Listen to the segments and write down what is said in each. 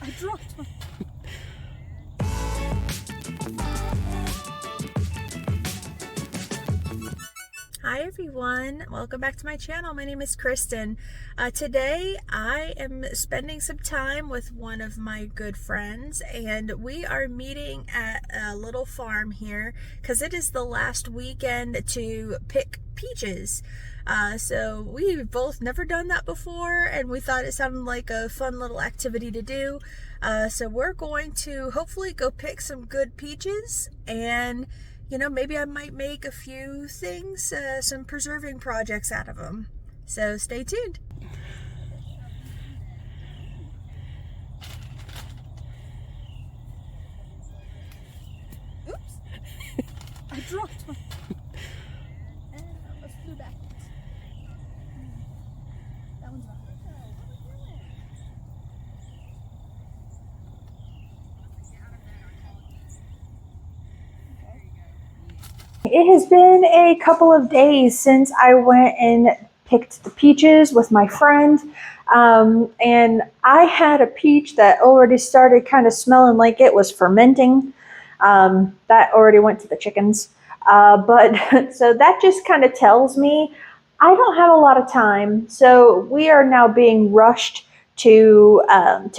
I dropped my... Hi everyone, welcome back to my channel. My name is Kristen. Today I am spending some time with one of my good friends, and we are meeting at a little farm here because it is the last weekend to pick peaches. So we've both never done that before, and we thought it sounded like a fun little activity to do. So we're going to hopefully go pick some good peaches, and maybe I might make a few things, some preserving projects out of them. So stay tuned. Oops. I dropped my... And I almost flew backwards. That one's not. It has been a couple of days since I went and picked the peaches with my friend. And I had a peach that already started kind of smelling like it was fermenting. That already went to the chickens. But so that just kind of tells me I don't have a lot of time. So we are now being rushed to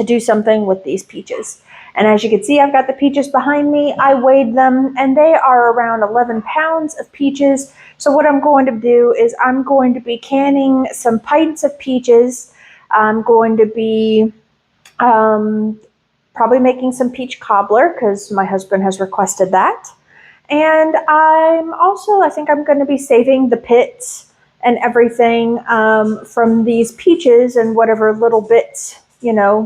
do something with these peaches. And as you can see, I've got the peaches behind me. I weighed them, and they are around 11 pounds of peaches. So what I'm going to do is I'm going to be canning some pints of peaches. I'm going to be probably making some peach cobbler because my husband has requested that. And I think I'm going to be saving the pits and everything from these peaches and whatever little bits, kind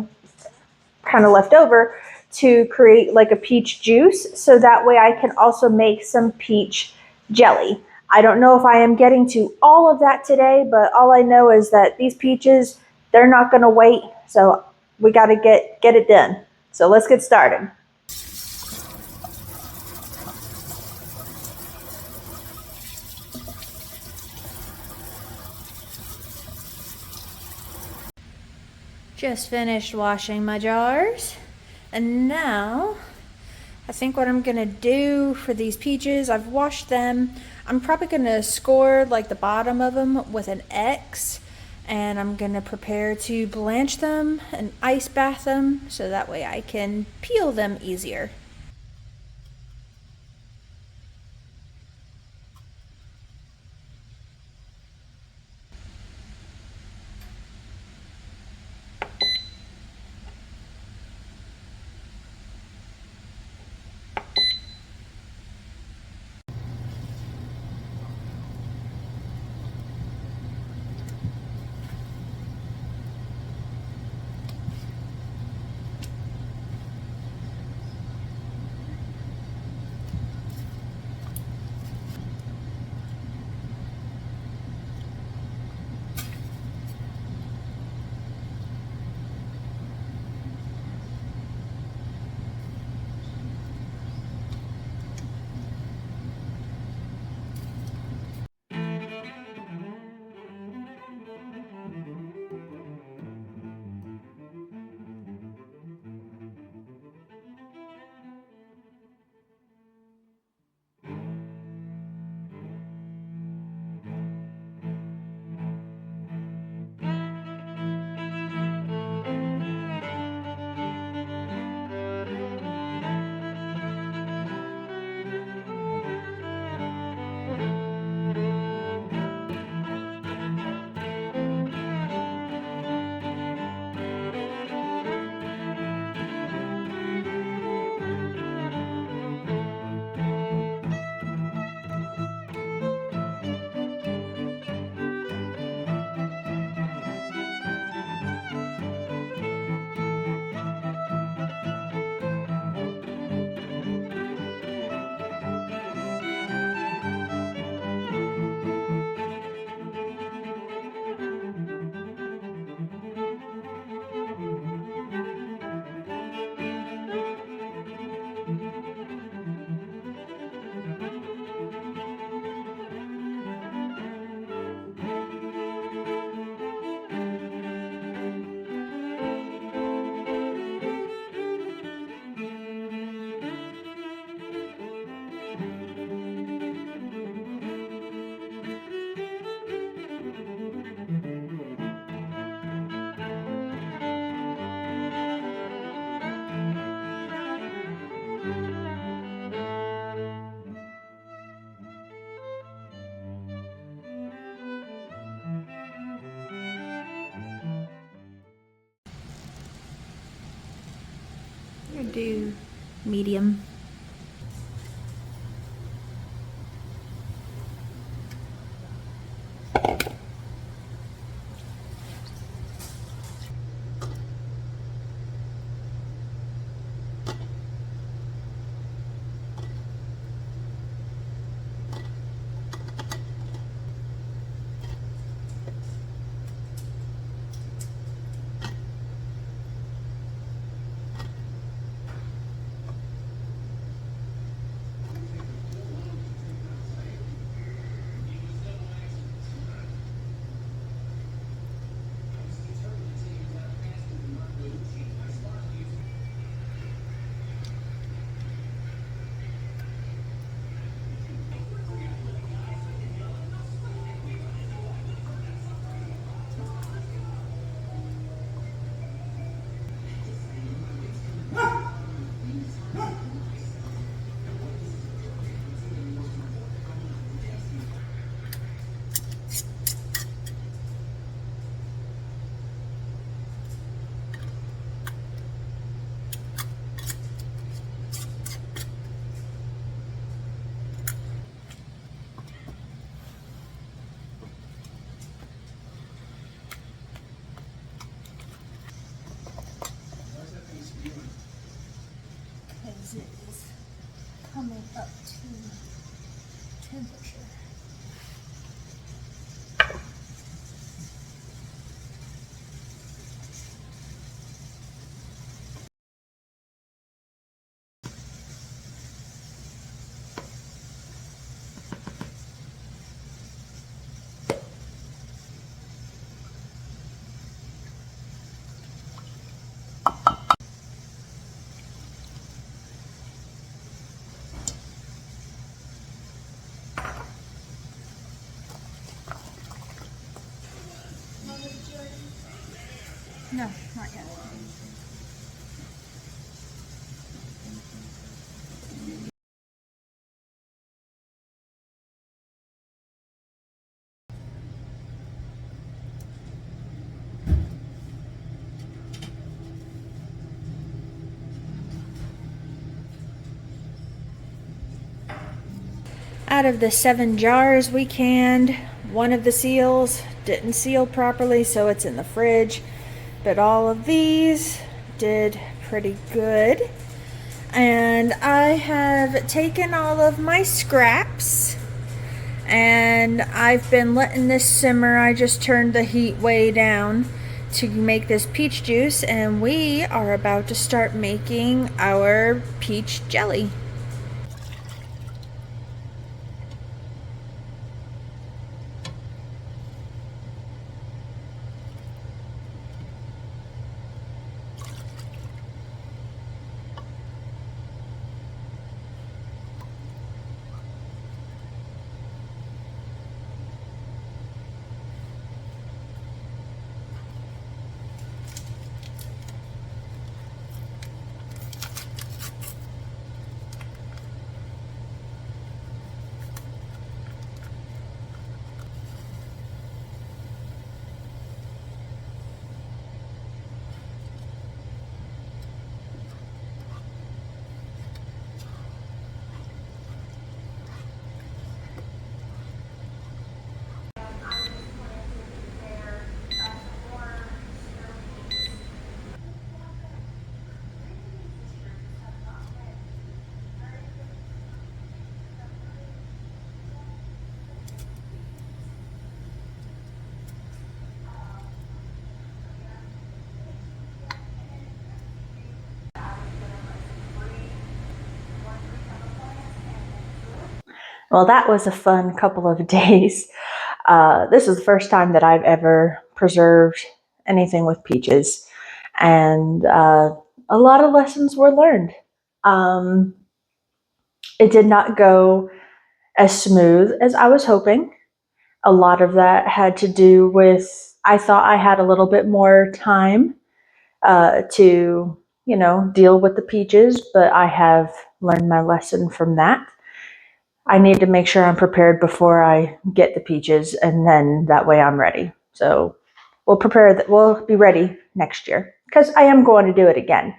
of left over, to create like a peach juice, so that way I can also make some peach jelly. I don't know if I am getting to all of that today, but all I know is that these peaches, they're not going to wait, so we got to get it done. So let's get started. Just finished washing my jars, and now I think what I'm gonna do for these peaches, I've washed them. I'm probably gonna score like the bottom of them with an X, and I'm gonna prepare to blanch them and ice bath them so that way I can peel them easier. do medium. Because it is coming up to temperature. No, not yet. Out of the 7 jars we canned, one of the seals didn't seal properly, so it's in the fridge. But all of these did pretty good. And I have taken all of my scraps and I've been letting this simmer. I just turned the heat way down to make this peach juice, and we are about to start making our peach jelly. Well, that was a fun couple of days. This is the first time that I've ever preserved anything with peaches, and a lot of lessons were learned. It did not go as smooth as I was hoping. A lot of that had to do with I thought I had a little bit more time to, deal with the peaches, but I have learned my lesson from that. I need to make sure I'm prepared before I get the peaches, and then that way I'm ready. So we'll be ready next year because I am going to do it again.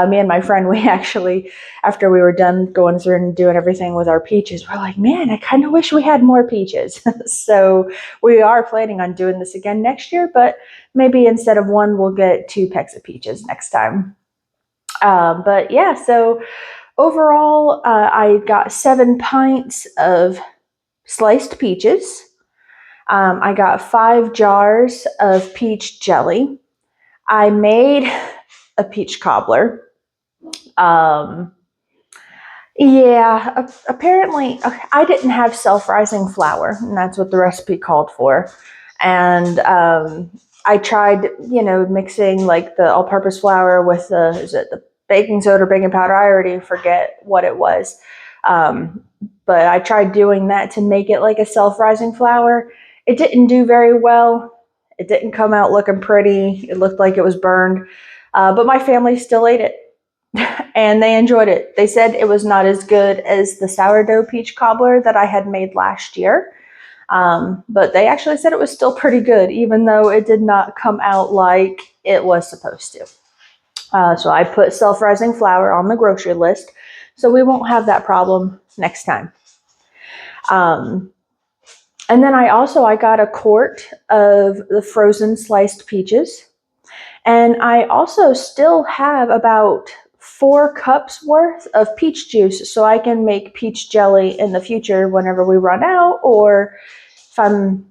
Me and my friend, we actually, after we were done going through and doing everything with our peaches, we're like, man, I kind of wish we had more peaches. So we are planning on doing this again next year, but maybe instead of one, we'll get 2 pecks of peaches next time. But yeah, so overall, I got 7 pints of sliced peaches. I got 5 jars of peach jelly. I made a peach cobbler. Yeah, apparently I didn't have self-rising flour, and that's what the recipe called for. And I tried, mixing like the all-purpose flour with the baking soda or baking powder? I already forget what it was. But I tried doing that to make it like a self-rising flour. It didn't do very well. It didn't come out looking pretty. It looked like it was burned. But my family still ate it and they enjoyed it. They said it was not as good as the sourdough peach cobbler that I had made last year. But they actually said it was still pretty good, even though it did not come out like it was supposed to. So I put self-rising flour on the grocery list, so we won't have that problem next time. And then I got a quart of the frozen sliced peaches. And I also still have about 4 cups worth of peach juice, so I can make peach jelly in the future whenever we run out, or if I'm,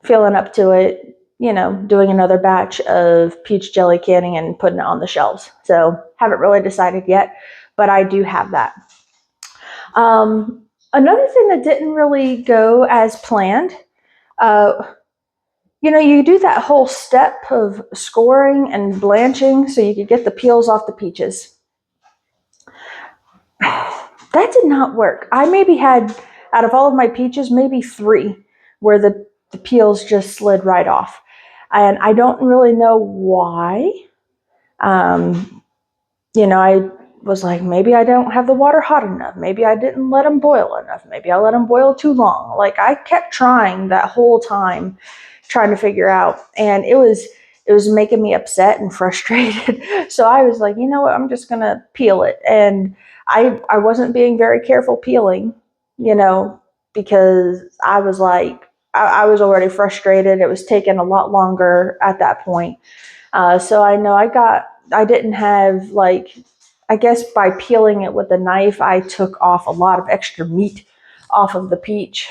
feeling up to it, doing another batch of peach jelly canning and putting it on the shelves. So haven't really decided yet, but I do have that. Another thing that didn't really go as planned, you do that whole step of scoring and blanching so you could get the peels off the peaches. That did not work. I maybe had, out of all of my peaches, maybe 3 where the peels just slid right off. And I don't really know why. I was like, maybe I don't have the water hot enough. Maybe I didn't let them boil enough. Maybe I let them boil too long. Like, I kept trying that whole time, trying to figure out, and it was making me upset and frustrated. So I was like, you know what, I'm just gonna peel it. And I wasn't being very careful peeling, because I was like, I was already frustrated. It was taking a lot longer at that point. So I know I didn't have, like, I guess by peeling it with a knife, I took off a lot of extra meat off of the peach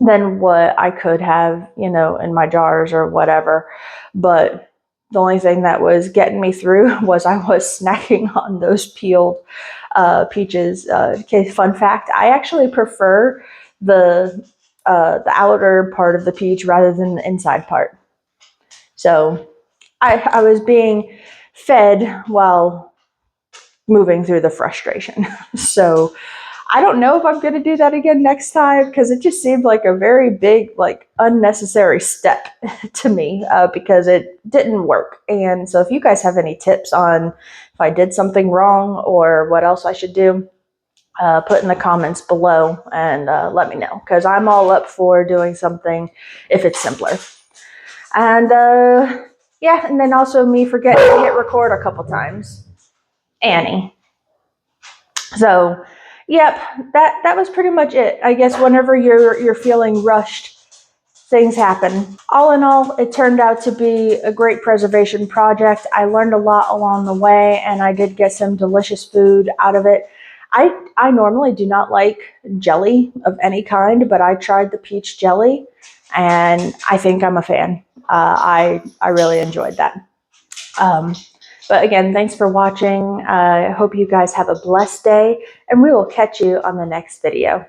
than what I could have, in my jars or whatever. But the only thing that was getting me through was I was snacking on those peeled peaches. Okay, fun fact, I actually prefer the outer part of the peach rather than the inside part. So I was being fed while moving through the frustration. So I don't know if I'm going to do that again next time, because it just seemed like a very big, like, unnecessary step to me, because it didn't work. And so if you guys have any tips on if I did something wrong or what else I should do, put in the comments below and let me know, because I'm all up for doing something if it's simpler. And yeah, and then also me forgetting to hit record a couple times. Annie. So, yep, that was pretty much it. I guess whenever you're feeling rushed, things happen. All in all, it turned out to be a great preservation project. I learned a lot along the way, and I did get some delicious food out of it. I normally do not like jelly of any kind, but I tried the peach jelly, and I think I'm a fan. I really enjoyed that. But again, thanks for watching. I hope you guys have a blessed day, and we will catch you on the next video.